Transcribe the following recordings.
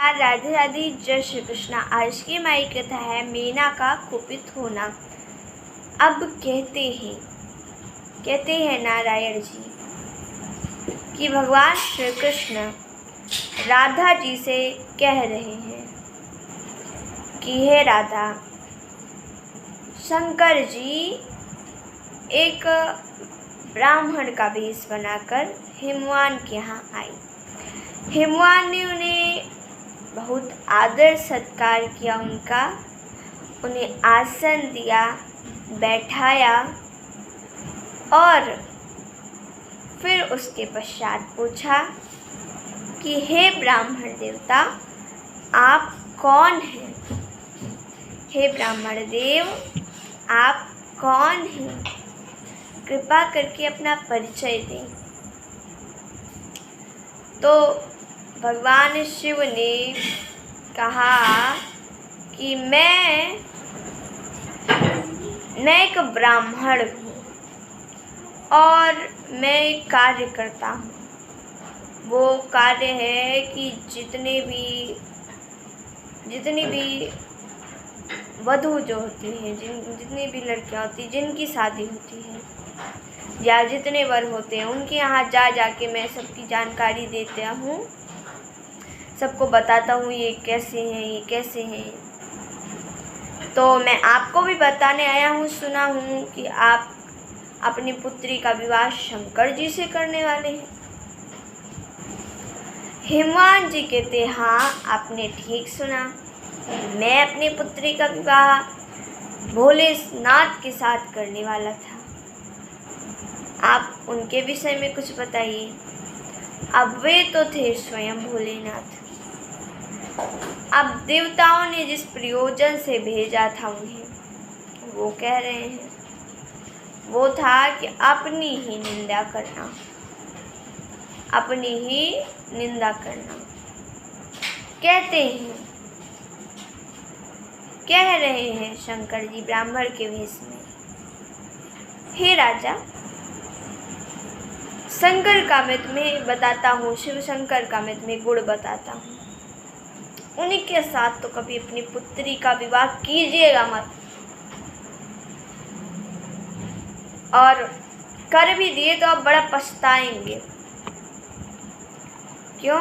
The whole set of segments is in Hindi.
राधे राधे, जय श्री कृष्णा। आज की हमारी कथा है मीना का कुपित होना। अब कहते हैं नारायण जी कि भगवान श्री कृष्ण राधा जी से कह रहे हैं कि हे राधा, शंकर जी एक ब्राह्मण का वेश बनाकर हिमवान के यहाँ आए। हिमवान ने उन्हें बहुत आदर सत्कार किया, उन्हें आसन दिया, बैठाया और फिर उसके पश्चात पूछा कि हे ब्राह्मण देवता, आप कौन हैं? हे ब्राह्मण देव, आप कौन हैं? कृपा करके अपना परिचय दें। तो भगवान शिव ने कहा कि मैं एक ब्राह्मण हूँ और मैं एक कार्य करता हूँ। वो कार्य है कि जितनी भी वधू जो होती हैं, जितनी भी लड़कियाँ होती हैं जिनकी शादी होती है या जितने वर होते हैं, उनके यहाँ जा के मैं सबकी जानकारी देता हूँ, सबको बताता हूँ ये कैसे हैं। तो मैं आपको भी बताने आया हूँ। सुना हूँ कि आप अपनी पुत्री का विवाह शंकर जी से करने वाले हैं। हिमवान जी कहते, हाँ आपने ठीक सुना, मैं अपनी पुत्री का विवाह भोलेनाथ के साथ करने वाला था। आप उनके विषय में कुछ बताइए। अब वे तो थे स्वयं भोलेनाथ। अब देवताओं ने जिस प्रयोजन से भेजा था उन्हें, वो कह रहे हैं वो था कि अपनी ही निंदा करना। कह रहे हैं शंकर जी ब्राह्मण के वेश में, हे राजा, शंकर का मैं तुम्हें बताता हूँ, शिव शंकर का मैं तुम्हें गुण बताता हूँ। उन्हीं के साथ तो कभी अपनी पुत्री का विवाह कीजिएगा मत, और कर भी दिए तो आप बड़ा पछताएंगे। क्यों?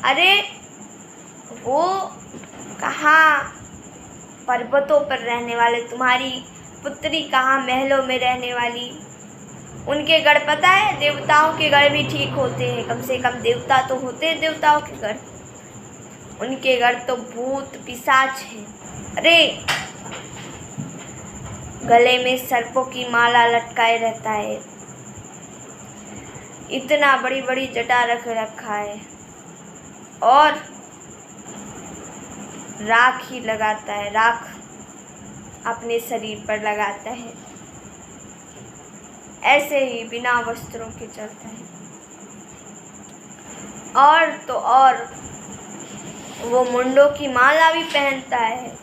अरे वो कहाँ पर्वतों पर रहने वाले, तुम्हारी पुत्री कहाँ महलों में रहने वाली। उनके गढ़ पता है, देवताओं के गढ़ भी ठीक होते हैं, कम से कम देवता तो होते हैं देवताओं के गढ़। उनके घर तो भूत पिशाच हैं। अरे गले में सर्पों की माला लटकाए रहता है, इतना बड़ी बड़ी जटा रख रखा है और राख ही लगाता है, राख अपने शरीर पर लगाता है, ऐसे ही बिना वस्त्रों के चलता है। और तो और वो मुंडों की माला भी पहनता है,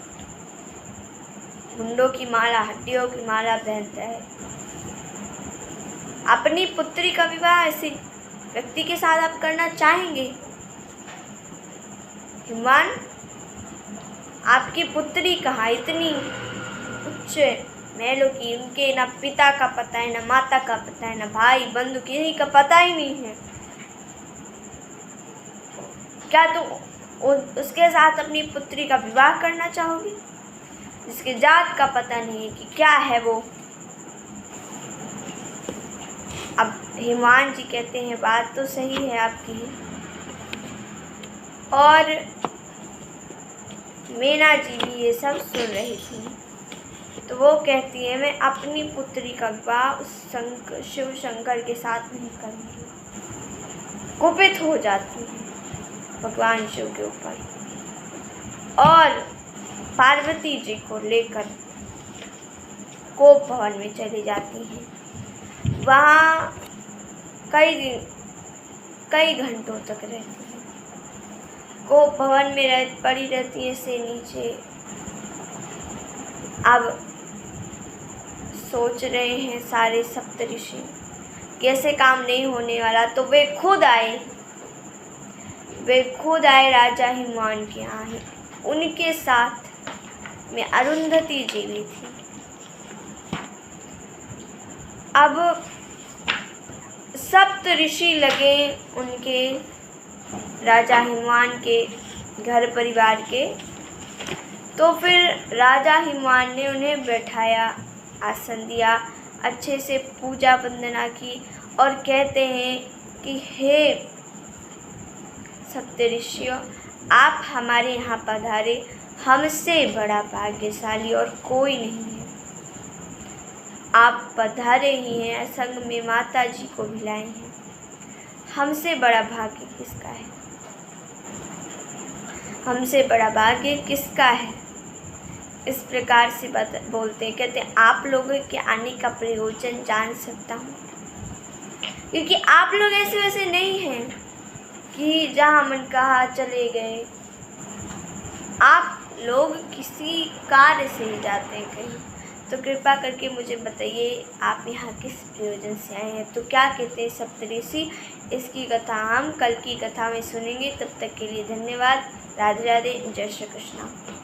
मुंडों की माला, हड्डियों की माला पहनता है। अपनी पुत्री का विवाह ऐसे व्यक्ति के साथ आप करना चाहेंगे? हिमवान, आपकी पुत्री कहाँ इतनी उच्च महलों की, उनके ना पिता का पता है, ना माता का पता है, ना भाई बंधु किसी का पता ही नहीं है। क्या तुम उसके साथ अपनी पुत्री का विवाह करना चाहोगे, जिसके जात का पता नहीं है कि क्या है वो? अब हिमवान जी कहते हैं बात तो सही है आपकी। और मीना जी भी ये सब सुन रही थी, तो वो कहती है मैं अपनी पुत्री का विवाह उस शिव शंकर के साथ नहीं करूँगी। कुपित हो जाती है भगवान शिव के ऊपर और पार्वती जी को लेकर कोप भवन में चली जाती हैं। वहाँ कई घंटों तक रहती हैं। कोप भवन में पड़ी रहती है से नीचे। अब सोच रहे हैं सारे सप्तऋषि कैसे काम नहीं होने वाला, तो वे खुद आए। वे खुद आए राजा हिमवान के यहाँ ही। उनके साथ में अरुंधति जी भी थी। अब सप्त ऋषि लगे उनके राजा हिमवान के घर परिवार के। तो फिर राजा हिमवान ने उन्हें बैठाया, आसन दिया, अच्छे से पूजा वंदना की और कहते हैं कि हे सप्तऋषियों, आप हमारे यहाँ पधारे, हमसे बड़ा भाग्यशाली और कोई नहीं है। आप पधारे ही हैं, संग में माता जी को भी लाए हैं, हमसे बड़ा भाग्य किसका है? हमसे बड़ा भाग्य किसका है? इस प्रकार से बोलते हैं। कहते हैं आप लोगों के आने का प्रयोजन जान सकता हूँ, क्योंकि आप लोग ऐसे वैसे नहीं हैं कि जहाँ मन कहा चले गए। आप लोग किसी कार्य से ही जाते हैं कहीं। तो कृपा करके मुझे बताइए आप यहाँ किस प्रयोजन से आए हैं? तो क्या कहते हैं सप्तऋषि? इसकी कथा हम कल की कथा में सुनेंगे। तब तक के लिए धन्यवाद। राधे राधे। जय श्री कृष्ण।